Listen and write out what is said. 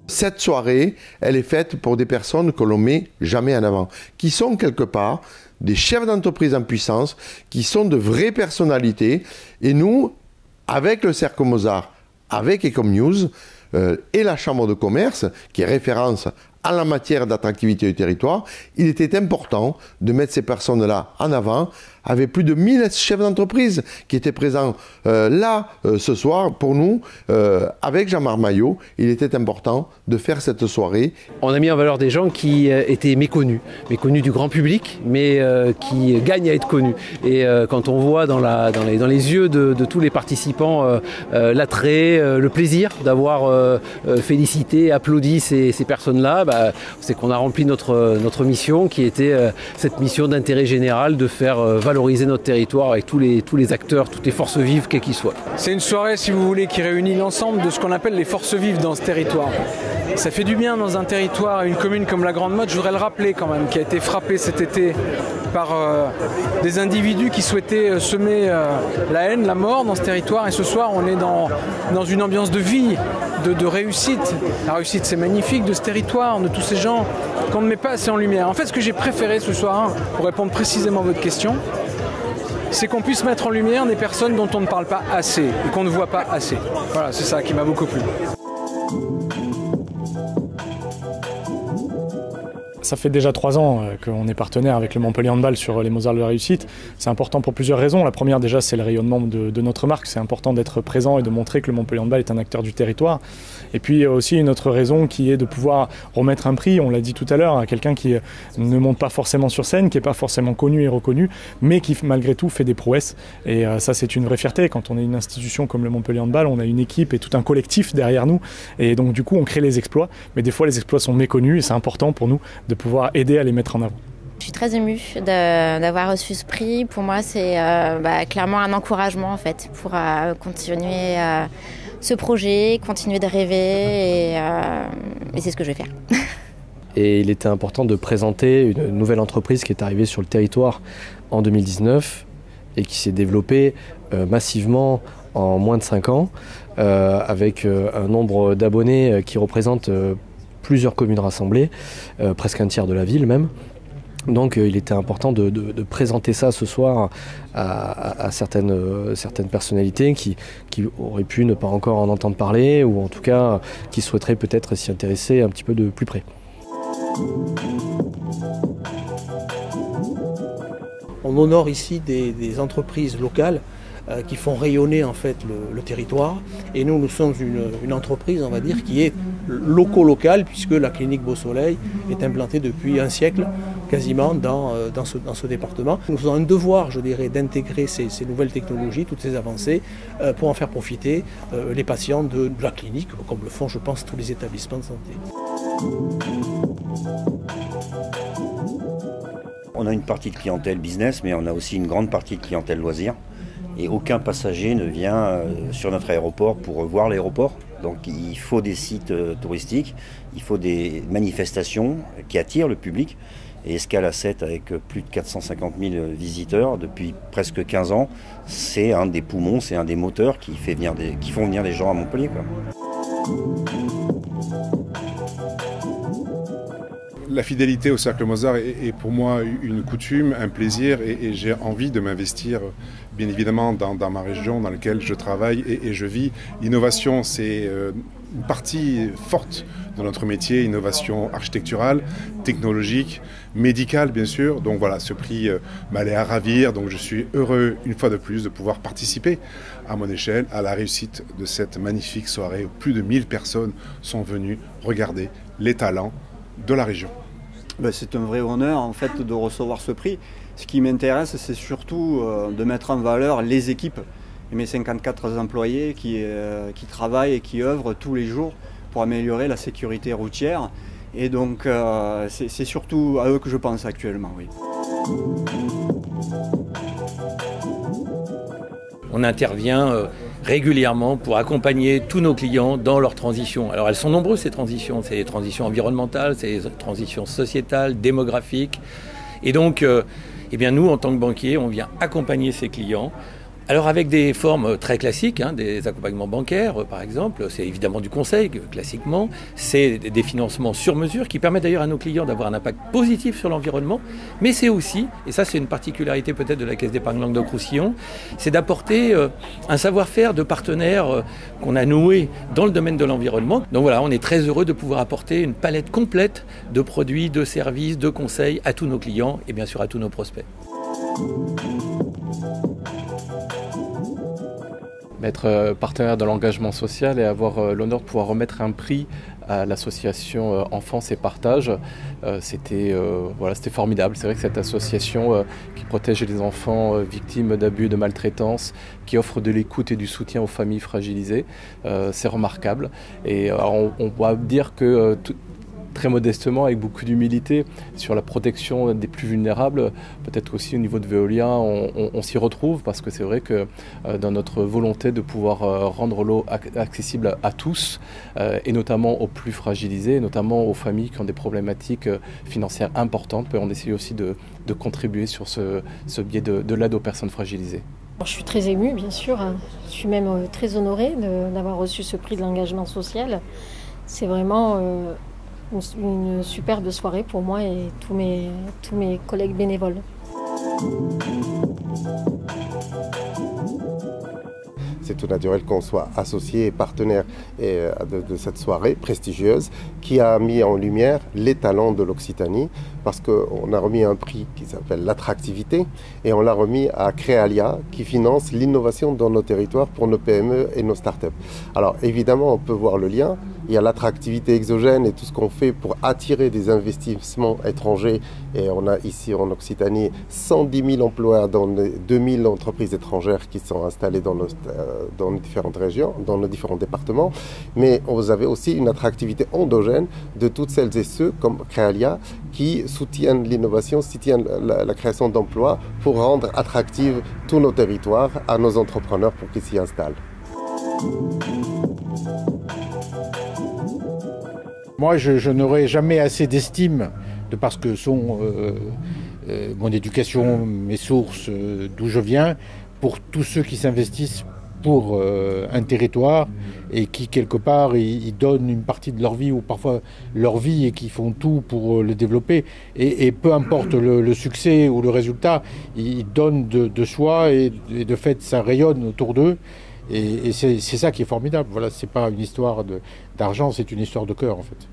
Cette soirée, elle est faite pour des personnes que l'on met jamais en avant, qui sont quelque part des chefs d'entreprise en puissance, qui sont de vraies personnalités. Et nous, avec le Cercle Mozart, avec Ecom News et la Chambre de commerce, qui est référence en la matière d'attractivité du territoire, il était important de mettre ces personnes-là en avant, avec plus de 1000 chefs d'entreprise qui étaient présents ce soir. Pour nous, avec Jean-Marc Maillot, il était important de faire cette soirée. On a mis en valeur des gens qui étaient méconnus du grand public, mais qui gagnent à être connus. Et quand on voit dans les yeux de tous les participants l'attrait, le plaisir d'avoir félicité, applaudi ces personnes-là, c'est qu'on a rempli notre mission, qui était cette mission d'intérêt général, de faire valoriser notre territoire avec tous les acteurs, toutes les forces vives, quels qu'ils soient. C'est une soirée, si vous voulez, qui réunit l'ensemble de ce qu'on appelle les forces vives dans ce territoire. Ça fait du bien dans un territoire, une commune comme la Grande Motte, je voudrais le rappeler quand même, qui a été frappée cet été par des individus qui souhaitaient semer la haine, la mort dans ce territoire. Et ce soir, on est dans une ambiance de vie, de réussite. La réussite, c'est magnifique de ce territoire, de tous ces gens qu'on ne met pas assez en lumière. En fait, ce que j'ai préféré ce soir, pour répondre précisément à votre question, c'est qu'on puisse mettre en lumière des personnes dont on ne parle pas assez et qu'on ne voit pas assez. Voilà, c'est ça qui m'a beaucoup plu. Ça fait déjà 3 ans qu'on est partenaire avec le Montpellier Handball sur les Mozart de la réussite. C'est important pour plusieurs raisons. La première déjà, c'est le rayonnement de notre marque. C'est important d'être présent et de montrer que le Montpellier Handball est un acteur du territoire. Et puis aussi une autre raison qui est de pouvoir remettre un prix, on l'a dit tout à l'heure, à quelqu'un qui ne monte pas forcément sur scène, qui n'est pas forcément connu et reconnu, mais qui malgré tout fait des prouesses. Et ça, c'est une vraie fierté. Quand on est une institution comme le Montpellier Handball, on a une équipe et tout un collectif derrière nous. Et donc du coup, on crée les exploits. Mais des fois, les exploits sont méconnus et c'est important pour nous de pouvoir aider à les mettre en avant. Je suis très émue d'avoir reçu ce prix. Pour moi, c'est clairement un encouragement en fait, pour continuer ce projet, continuer de rêver et c'est ce que je vais faire. Et il était important de présenter une nouvelle entreprise qui est arrivée sur le territoire en 2019 et qui s'est développée massivement en moins de 5 ans avec un nombre d'abonnés qui représente plusieurs communes rassemblées, presque un tiers de la ville même. Donc il était important de présenter ça ce soir à certaines personnalités qui auraient pu ne pas encore en entendre parler ou en tout cas qui souhaiteraient peut-être s'y intéresser un petit peu de plus près. On honore ici des entreprises locales qui font rayonner en fait le territoire. Et nous sommes une entreprise, on va dire, qui est locale, puisque la clinique Beau Soleil est implantée depuis un siècle quasiment dans ce département. Nous avons un devoir, je dirais, d'intégrer ces nouvelles technologies, toutes ces avancées, pour en faire profiter les patients de la clinique, comme le font, je pense, tous les établissements de santé. On a une partie de clientèle business, mais on a aussi une grande partie de clientèle loisirs. Et aucun passager ne vient sur notre aéroport pour voir l'aéroport. Donc il faut des sites touristiques, il faut des manifestations qui attirent le public. Et Escale à 7 avec plus de 450 000 visiteurs depuis presque 15 ans, c'est un des poumons, c'est un des moteurs qui font venir des gens à Montpellier, quoi. La fidélité au Cercle Mozart est pour moi une coutume, un plaisir et j'ai envie de m'investir bien évidemment dans ma région dans laquelle je travaille et je vis. L'innovation, c'est une partie forte de notre métier, innovation architecturale, technologique, médicale bien sûr. Donc voilà, ce prix m'allait à ravir, donc je suis heureux une fois de plus de pouvoir participer à mon échelle à la réussite de cette magnifique soirée où plus de 1000 personnes sont venues regarder les talents de la région. C'est un vrai honneur en fait de recevoir ce prix. Ce qui m'intéresse, c'est surtout de mettre en valeur les équipes et mes 54 employés qui travaillent et qui œuvrent tous les jours pour améliorer la sécurité routière. Et donc c'est surtout à eux que je pense actuellement, oui. On intervient régulièrement pour accompagner tous nos clients dans leur transition. Alors elles sont nombreuses ces transitions, c'est des transitions environnementales, c'est des transitions sociétales, démographiques. Et donc, nous en tant que banquiers, on vient accompagner ces clients Alors avec des formes très classiques, des accompagnements bancaires par exemple, c'est évidemment du conseil classiquement, c'est des financements sur mesure qui permettent d'ailleurs à nos clients d'avoir un impact positif sur l'environnement, mais c'est aussi, et ça c'est une particularité peut-être de la Caisse d'épargne Languedoc-Roussillon, c'est d'apporter un savoir-faire de partenaires qu'on a noué dans le domaine de l'environnement. Donc voilà, on est très heureux de pouvoir apporter une palette complète de produits, de services, de conseils à tous nos clients et bien sûr à tous nos prospects. Être partenaire de l'engagement social et avoir l'honneur de pouvoir remettre un prix à l'association Enfance et Partage, c'était formidable. C'est vrai que cette association qui protège les enfants victimes d'abus et de maltraitance, qui offre de l'écoute et du soutien aux familles fragilisées, c'est remarquable. Et on doit dire que très modestement, avec beaucoup d'humilité, sur la protection des plus vulnérables, peut-être aussi au niveau de Veolia, on s'y retrouve parce que c'est vrai que dans notre volonté de pouvoir rendre l'eau accessible à tous, et notamment aux plus fragilisés, notamment aux familles qui ont des problématiques financières importantes, on essaie aussi de contribuer sur ce biais de l'aide aux personnes fragilisées. Je suis très émue, bien sûr. Je suis même très honorée d'avoir reçu ce prix de l'engagement social. C'est vraiment une superbe soirée pour moi et tous mes collègues bénévoles. C'est tout naturel qu'on soit associé et partenaire de cette soirée prestigieuse qui a mis en lumière les talents de l'Occitanie parce qu'on a remis un prix qui s'appelle l'attractivité et on l'a remis à Créalia qui finance l'innovation dans nos territoires pour nos PME et nos startups. Alors évidemment on peut voir le lien, il y a l'attractivité exogène et tout ce qu'on fait pour attirer des investissements étrangers et on a ici en Occitanie 110 000 emplois dans les 2000 entreprises étrangères qui sont installées dans les différentes régions, dans nos différents départements, mais vous avez aussi une attractivité endogène de toutes celles et ceux comme Créalia qui soutiennent l'innovation, soutiennent la création d'emplois pour rendre attractifs tous nos territoires à nos entrepreneurs pour qu'ils s'y installent. Moi, je n'aurai jamais assez d'estime de parce que sont mon éducation, mes sources, d'où je viens, pour tous ceux qui s'investissent pour un territoire et qui, quelque part, ils donnent une partie de leur vie ou parfois leur vie et qui font tout pour le développer. Et peu importe le succès ou le résultat, ils donnent de soi et de fait, ça rayonne autour d'eux. Et c'est ça qui est formidable. Voilà, c'est pas une histoire d'argent, c'est une histoire de cœur, en fait.